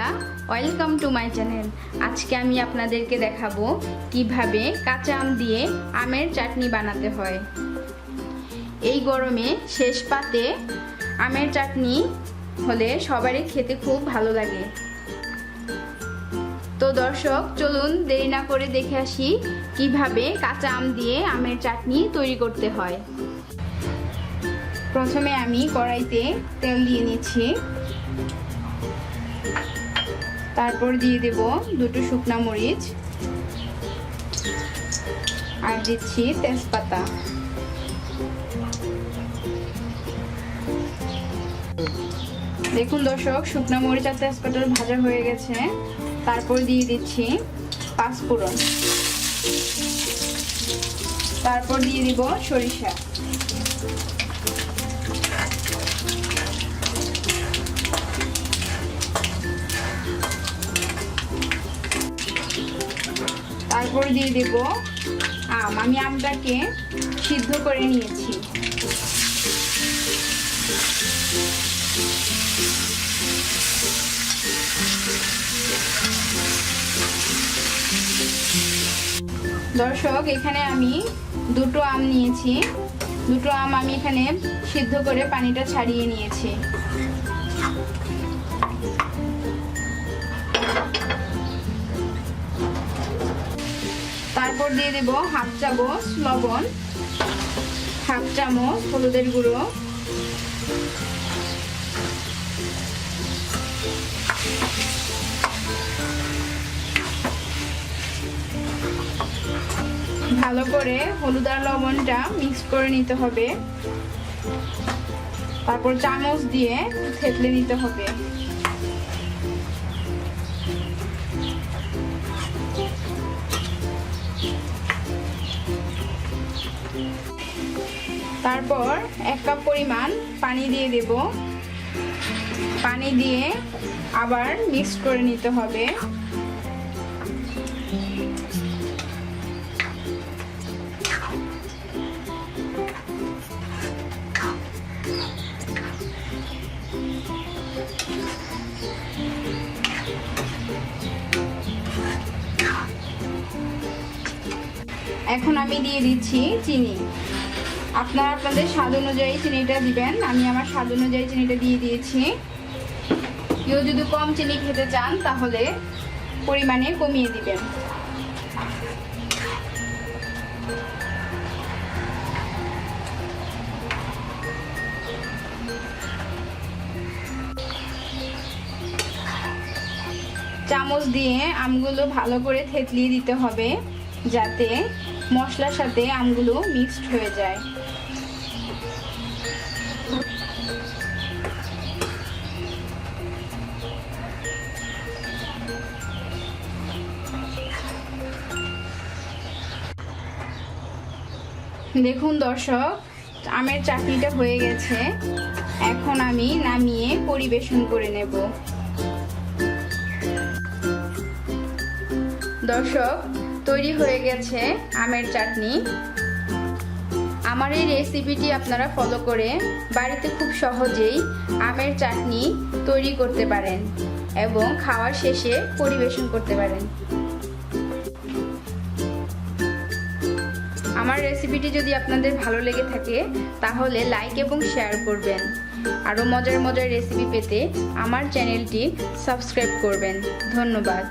বন্ধুরা, welcome to my channel. আজকে আমি আপনাদেরকে দেখাবো কিভাবে কাঁচা আম দিয়ে আমের চাটনি বানাতে হয়। এই গরমে শেষ পাতে আমের চাটনি হলে সবারই খেতে খুব ভালো লাগে। তো দর্শক, চলুন দেরি না করে দেখে আসি কিভাবে কাঁচা আম দিয়ে আমের চাটনি তৈরি করতে হয়। প্রথমে আমি কড়াইতে তেল দিয়ে নিচ্ছি, তারপর দিয়ে দেব দুটো শুকনো মরিচ আর দিচ্ছি তেজপাতা। দেখুন দর্শক, শুকনো মরিচ আর তেজপাতা ভাজা হয়ে গেছে। তারপর দিয়ে দিচ্ছি পাঁচফোড়ন, তারপর দিয়ে দিব সরিষা, তারপর দিয়ে দেব আম। আমি আমটাকে সিদ্ধ করে নিয়েছি। দর্শক, এখানে আমি দুটো আম নিয়েছি। দুটো আম আমি এখানে সিদ্ধ করে পানিটা ছাড়িয়ে নিয়েছি। তারপর দিয়ে দেব হাফ চামচ লবণ, হাফ চামচ হলুদের গুঁড়ো, ভালো করে হলুদ আর লবণটা মিক্স করে নিতে হবে। তারপর চামচ দিয়ে থেতলে নিতে হবে। তারপর 1 কাপ পরিমাণ পানি দিয়ে দেব। পানি দিয়ে আবার মিক্স করে নিতে হবে। এখন আমি দিয়ে দিচ্ছি চিনি। আপনারা আপনাদের স্বাদ অনুযায়ী চিনিটা দিবেন। আমি আমার স্বাদ অনুযায়ী চিনিটা দিয়ে দিয়েছি। কেউ যদি কম চিনি খেতে চান তাহলে পরিমাণে কমিয়ে দিবেন। চামচ দিয়ে আমগুলো ভালো করে থেতলিয়ে দিতে হবে, যাতে মশলার সাথে আমগুলো মিক্সড হয়ে যায়। দেখুন দর্শক, আমের চাটনিটা হয়ে গেছে। এখন আমি নামিয়ে পরিবেশন করে নেব। দর্শক, তৈরি হয়ে গেছে আমের চাটনি। আমার এই রেসিপিটি আপনারা ফলো করে বাড়িতে খুব সহজেই আমের চাটনি তৈরি করতে পারেন এবং খাওয়ার শেষে পরিবেশন করতে পারেন। আমার রেসিপিটি যদি আপনাদের ভালো লেগে থাকে তাহলে লাইক এবং শেয়ার করবেন। আরও মজার মজার রেসিপি পেতে আমার চ্যানেলটি সাবস্ক্রাইব করবেন। ধন্যবাদ।